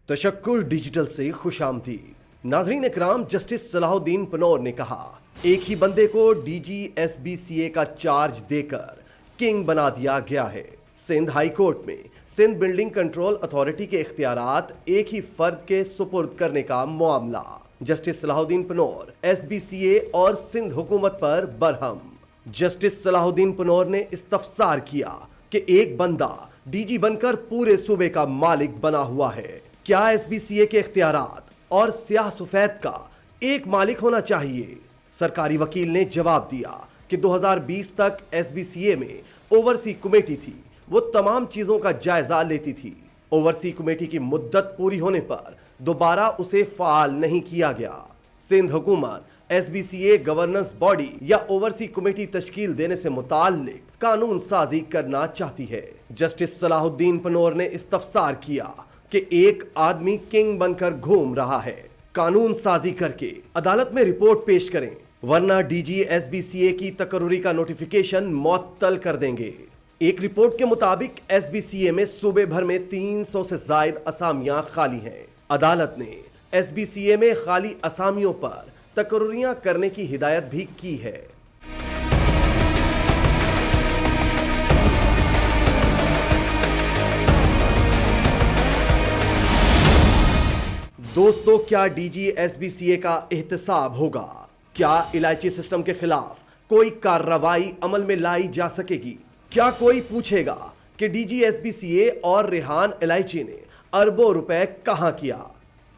तशक्कुर digital से खुशामदीद। नाजरीन इकराम, justice Salahuddin पनोर ने कहा, एक ही बंदे को डीजी एसबीसीए का चार्ज देकर किंग बना दिया गया है। सिंध हाई कोर्ट में सिंध बिल्डिंग कंट्रोल अथॉरिटी के इख्तियारात एक ही फर्द के सुपुर्द करने का मामला। जस्टिस सलाहुद्दीन पनोर एसबीसीए और सिंध हुकूमत पर बरहम। जस्टिस सलाहुद्दीन पनोर ने इस्तफसार किया कि एक बंदा डीजी बनकर पूरे सूबे का मालिक बना हुआ है। क्या एसबीसीए के इख्तियारात और स्याह सफेद का एक मालिक होना चाहिए? सरकारी वकील ने जवाब दिया कि 2020 तक एसबीसीए में ओवरसी कमेटी थी, वो तमाम चीजों का जायजा लेती थी। ओवरसी कमेटी की मुद्दत पूरी होने पर दोबारा उसे फाल नहीं किया गया। सिंध हुकूमत एसबीसीए गवर्नेंस बॉडी या ओवरसी कमेटी तश्कील देने से मुताल्लिक कानून साजी करना चाहती है। जस्टिस सलाहुद्दीन पनोर ने इस्तफसार किया कि एक आदमी किंग बनकर घूम रहा है, कानून साजी करके अदालत में रिपोर्ट पेश करें, वरना डीजी एसबीसीए की तकर्रुरी का नोटिफिकेशन मुअत्तल कर देंगे। एक रिपोर्ट के मुताबिक एसबीसीए में सूबे भर में 300 से जायद असामियां खाली हैं। अदालत ने एसबीसीए में खाली असामियों पर तकर्रुरियां करने की हिदायत भी की है। दोस्तों, क्या डीजी एसबीसीए का एहतसाब होगा? क्या इलायची सिस्टम के खिलाफ कोई कार्रवाई अमल में लाई जा सकेगी? क्या कोई पूछेगा कि डीजी एसबीसीए और रेहान इलायची ने अरबों रुपए कहां किया?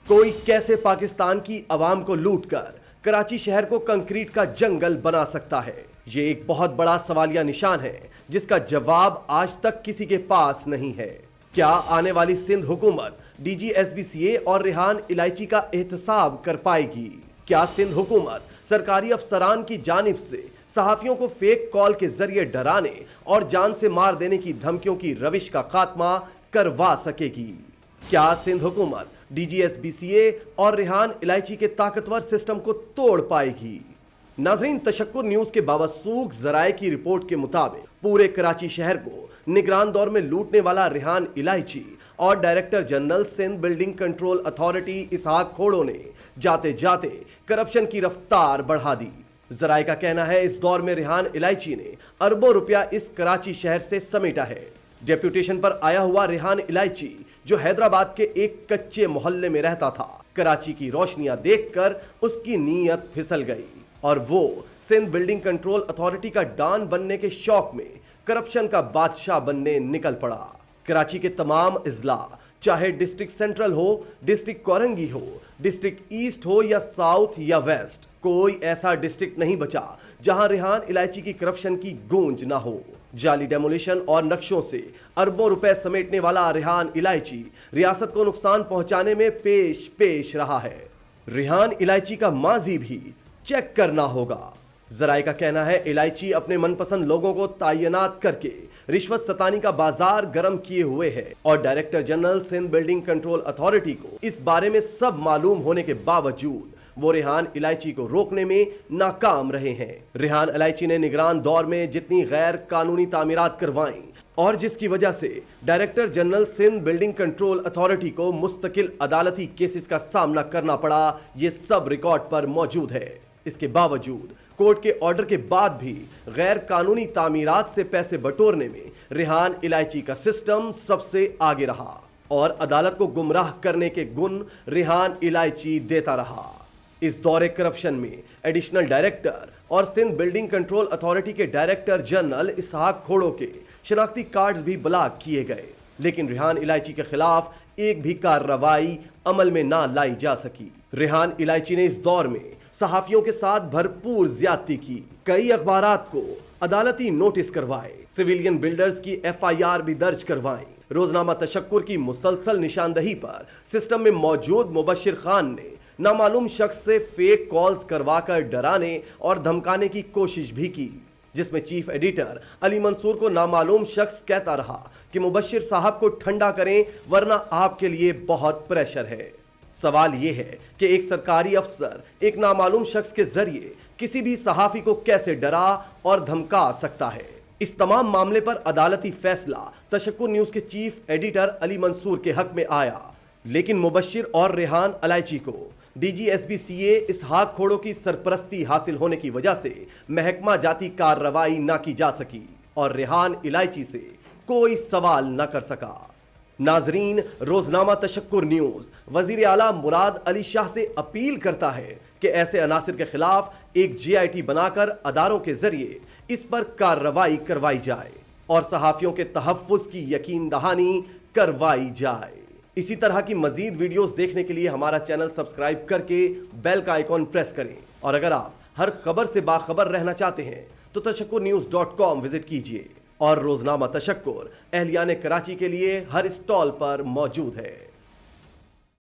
कोई कैसे पाकिस्तान की आवाम को लूटकर कराची शहर को कंक्रीट का जंगल बना सकता है? ये एक बहुत बड़ा सवालिया निशान है जिसका जवाब आज तक किसी के पास नहीं है। क्या आने वाली सिंध हुकूमत डीजी एसबीसीए और रेहान इलायची का एहतसाब कर पाएगी? क्या सिंध हुकूमत सरकारी अफसरान की जानिब से सहाफियों को फेक कॉल के जरिए डराने और जान से मार देने की धमकियों की रविश का खात्मा करवा सकेगी? क्या सिंध हुकूमत डीजी एसबीसीए और रेहान इलायची के ताकतवर सिस्टम को तोड़ पाएगी? नाजरीन, तशक्कुर न्यूज के बावसूख जराये की रिपोर्ट के मुताबिक पूरे कराची शहर को निगरान दौर में लूटने वाला रेहान इलायची और director general Sindh building control authority Ishaq Khoro ने जाते जाते करप्शन की रफ्तार बढ़ा दी। जराये का कहना है, इस दौर में रेहान इलायची ने अरबों रुपया इस कराची शहर से समेटा है। डेप्यूटेशन पर आया हुआ रेहान इलायची, जो हैदराबाद के एक कच्चे मोहल्ले में रहता था, कराची की रोशनियां देखकर उसकी नीयत फिसल गई और वो सिंध बिल्डिंग कंट्रोल अथॉरिटी का डॉन बनने के शौक में करप्शन का बादशाह बनने निकल पड़ा। कराची के तमाम इजला, चाहे डिस्ट्रिक्ट सेंट्रल हो, डिस्ट्रिक्ट कोरंगी हो, डिस्ट्रिक्ट ईस्ट हो या साउथ या वेस्ट, कोई ऐसा डिस्ट्रिक्ट नहीं बचा जहां रेहान इलायची की करप्शन की गूंज ना हो। जाली डेमोलिशन और नक्शों से अरबों रुपए समेटने वाला रेहान इलायची रियासत को नुकसान पहुंचाने में पेश रहा है। रेहान इलायची का माजी भी चेक करना होगा। जराये का कहना है, इलायची अपने मनपसंद लोगों को तैनात करके रिश्वत सतानी का बाजार गर्म किए हुए है और director general Sindh building control authority को इस बारे में सब मालूम होने के बावजूद वो रेहान इलायची को रोकने में नाकाम रहे हैं। रेहान इलायची ने निगरान दौर में जितनी गैर कानूनी तामीरात करवाई और जिसकी वजह से director general Sindh building control authority को मुस्तकिल अदालती केसेस का सामना करना पड़ा, ये सब रिकॉर्ड पर मौजूद है। इसके बावजूद कोर्ट के ऑर्डर के बाद भी गैर कानूनी तामीरात से पैसे बटोरने में रेहान इलायची का सिस्टम सबसे आगे रहा और अदालत को गुमराह करने के गुण रेहान इलायची देता रहा। इस दौरे करप्शन में एडिशनल डायरेक्टर और सिंध बिल्डिंग कंट्रोल अथॉरिटी के डायरेक्टर जनरल इसहाक खोड़ो के शनाख्ती कार्ड्स भी ब्लॉक किए गए, लेकिन रेहान इलायची के खिलाफ एक भी कार्रवाई अमल में ना लाई जा सकी। रेहान इलायची ने इस दौर में सहाफियों के साथ भरपूर ज्यादती की, कई अखबारात को अदालती नोटिस करवाए, सिविलियन बिल्डर्स की एफआईआर भी दर्ज करवाई। रोजनामा तशक्कुर की मुसलसल निशानदही पर सिस्टम में मौजूद मुबशिर खान ने नामालूम शख्स से फेक कॉल्स करवाकर डराने और धमकाने की कोशिश भी की, जिसमें चीफ एडिटर अली मंसूर को नामालूम शख्स कहता रहा कि मुबशिर साहब को ठंडा करें वरना आपके लिए बहुत प्रेशर है। सवाल यह है कि एक सरकारी अफसर एक नामालूम शख्स के जरिए किसी भी सहाफी को कैसे डरा और धमका सकता है? इस तमाम मामले पर अदालती फैसला तशक्कुर न्यूज के चीफ एडिटर अली मंसूर के हक में आया। लेकिन मुबश्शिर और रेहान इलायची को DGSBCA इसहाक खोड़ो की सरपरस्ती हासिल होने की वजह से महकमा जाती कार्रवाई ना की जा सकी और रेहान इलायची से कोई सवाल न कर सका। नाजरीन, रोजनामा तशक्कुर न्यूज वजीर आला मुराद अली शाह से अपील करता है कि ऐसे अनासिर के खिलाफ एक JIT बनाकर अदारों के जरिए इस पर कार्रवाई करवाई जाए और सहाफियों के तहफ्फुज की यकीन दहानी करवाई जाए। इसी तरह की मजीद वीडियोस देखने के लिए हमारा चैनल सब्सक्राइब करके बेल का आइकॉन प्रेस करें और अगर आप हर खबर से बाखबर रहना चाहते हैं तो tashakkurnews.com विजिट कीजिए और रोजनामा तशक्कुर अहलियाने कराची के लिए हर स्टॉल पर मौजूद है।